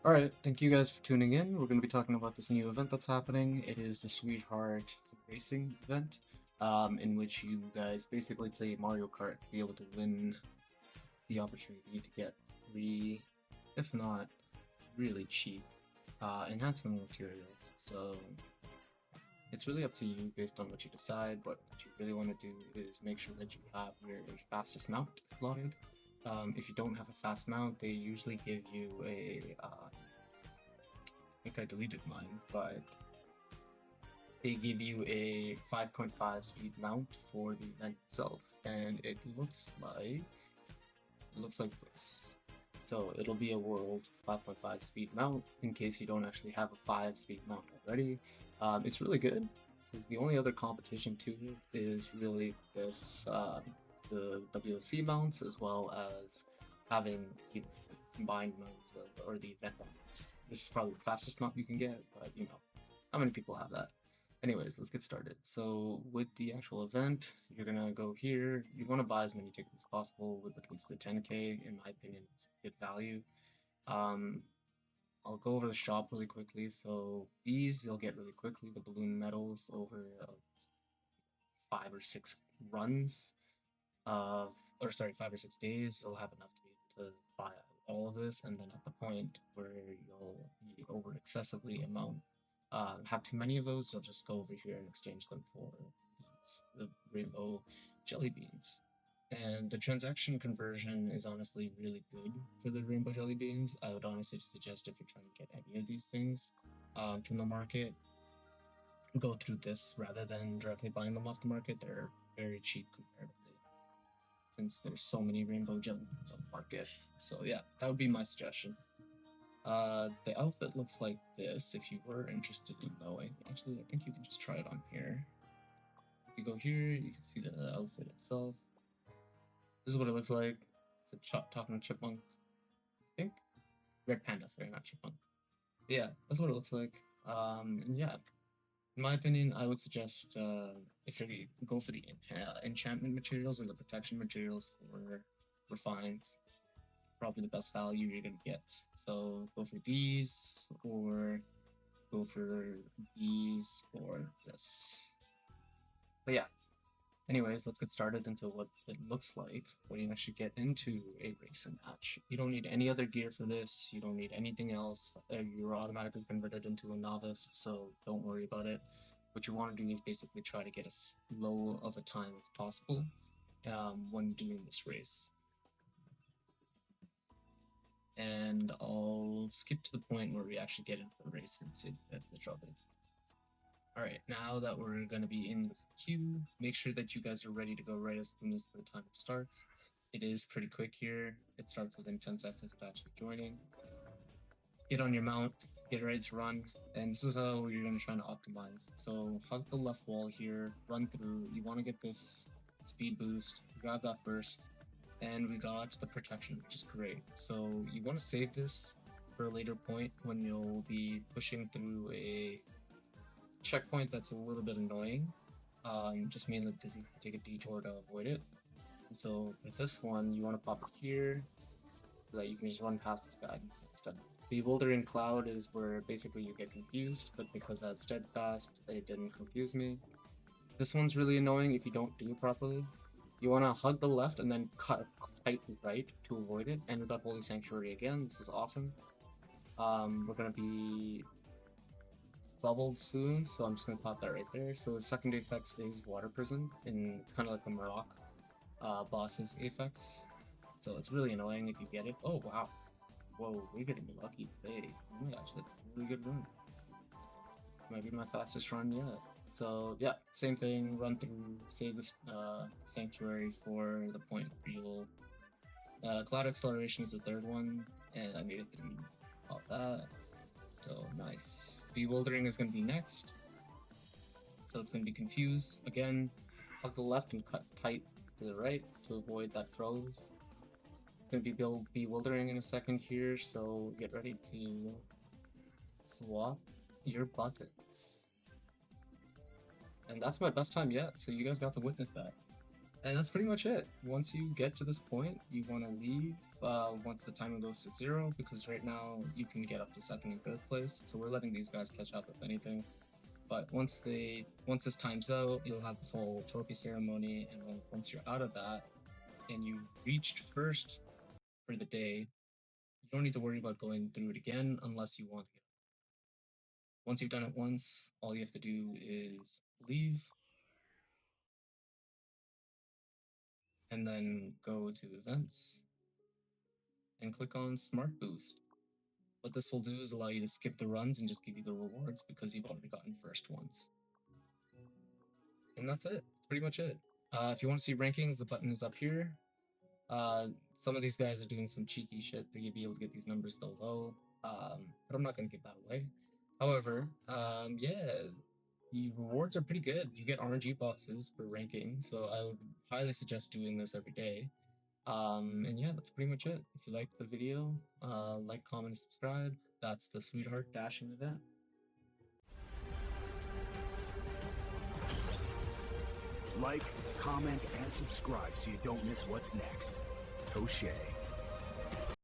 Alright, thank you guys for tuning in. We're going to be talking about this new event that's happening. It is the Sweetheart Racing event, in which you guys basically play Mario Kart to be able to win the opportunity to get free, if not really cheap, enhancement materials. So it's really up to you based on what you decide. What you really want to do is make sure that you have your fastest mount slotted. If you don't have a fast mount, they usually give you a, I think I deleted mine, but they give you a 5.5 speed mount for the event itself, and it looks like this. So it'll be a world 5.5 speed mount in case you don't actually have a 5 speed mount already. It's really good because the only other competition to it is really this the WOC mounts, as well as having the combined mounts or the event mounts. This is probably the fastest mount you can get, but you know, not many people have that. Anyways, let's get started. So with the actual event, you're gonna go here. You want to buy as many tickets as possible with at least the 10k. In my opinion, it's good value. I'll go over the shop really quickly. So these you'll get really quickly. The balloon medals over 5 or 6 runs. 5 or 6 days, you'll have enough to be able to buy all of this, and then at the point where you'll be over excessively have too many of those, you'll just go over here and exchange them for the rainbow jelly beans. And the transaction conversion is honestly really good for the rainbow jelly beans. I would honestly suggest, if you're trying to get any of these things from the market, go through this rather than directly buying them off the market. They're very cheap comparatively, since there's so many rainbow jelly beans on the market. So yeah, that would be my suggestion. The outfit looks like this, if you were interested in knowing. Actually, I think you can just try it on here. If you go here, you can see the outfit itself. This is what it looks like. It's a talking chipmunk, I think. Red panda, sorry, not chipmunk. But yeah, that's what it looks like. And yeah, in my opinion, I would suggest if you go for the enchantment materials or the protection materials for refines, probably the best value you're gonna get. So go for these, or go for these, or this. But yeah, anyways, let's get started into what it looks like when you actually get into a racing match. You don't need any other gear for this. You don't need anything else. You're automatically converted into a novice, so don't worry about it. What you want to do is basically try to get as low of a time as possible when doing this race. And I'll skip to the point where we actually get into the race and see if that's the trouble. Alright, now that we're going to be in the queue, make sure that you guys are ready to go right as soon as the timer starts. It is pretty quick here. It starts within 10 seconds of actually joining. Get on your mount, get ready to run, and this is how you're going to try to optimize. So hug the left wall here, run through. You want to get this speed boost, grab that first, and we got the protection, which is great. So you want to save this for a later point when you'll be pushing through a checkpoint that's a little bit annoying, just mainly because you can take a detour to avoid it. So with this one, you want to pop it here so that you can just run past this guy instead. Bewildering Cloud is where basically you get confused, but because I had Steadfast, it didn't confuse me. This one's really annoying if you don't do it properly. You want to hug the left and then cut tight right to avoid it. And with that Holy Sanctuary again, this is awesome. We're going to be bubbled soon, so I'm just going to pop that right there. So the secondary effects is Water Prison, and it's kind of like the Marok boss's effects. So it's really annoying if you get it. Oh, wow. Whoa, we're getting lucky today. Oh my gosh, that's a really good run. Might be my fastest run yet. So yeah, same thing, run through, save this sanctuary for the point where you'll... Cloud Acceleration is the third one, and I made it through all that. So nice. Bewildering is going to be next. So it's going to be Confuse. Again, hug the left and cut tight to the right to avoid that froze. It's going to be Bewildering in a second here, so get ready to swap your buttons. And that's my best time yet, so you guys got to witness that. And that's pretty much it. Once you get to this point, you want to leave once the timer goes to 0, because right now you can get up to 2nd and 3rd place. So we're letting these guys catch up if anything. But once this time's out, you'll have this whole trophy ceremony, and once you're out of that and you reached 1st for the day, you don't need to worry about going through it again unless you want to. Once you've done it once, all you have to do is leave and then go to events and click on Smart Boost. What this will do is allow you to skip the runs and just give you the rewards because you've already gotten 1st once. And that's it. That's pretty much it. If you want to see rankings, the button is up here. Some of these guys are doing some cheeky shit to be able to get these numbers so low, but I'm not going to give that away. However, yeah, the rewards are pretty good. You get RNG boxes for ranking, so I would highly suggest doing this every day. And yeah, that's pretty much it. If you liked the video, like, comment, and subscribe. That's the Sweetheart Dashing event. Like, comment, and subscribe so you don't miss what's next. Touché.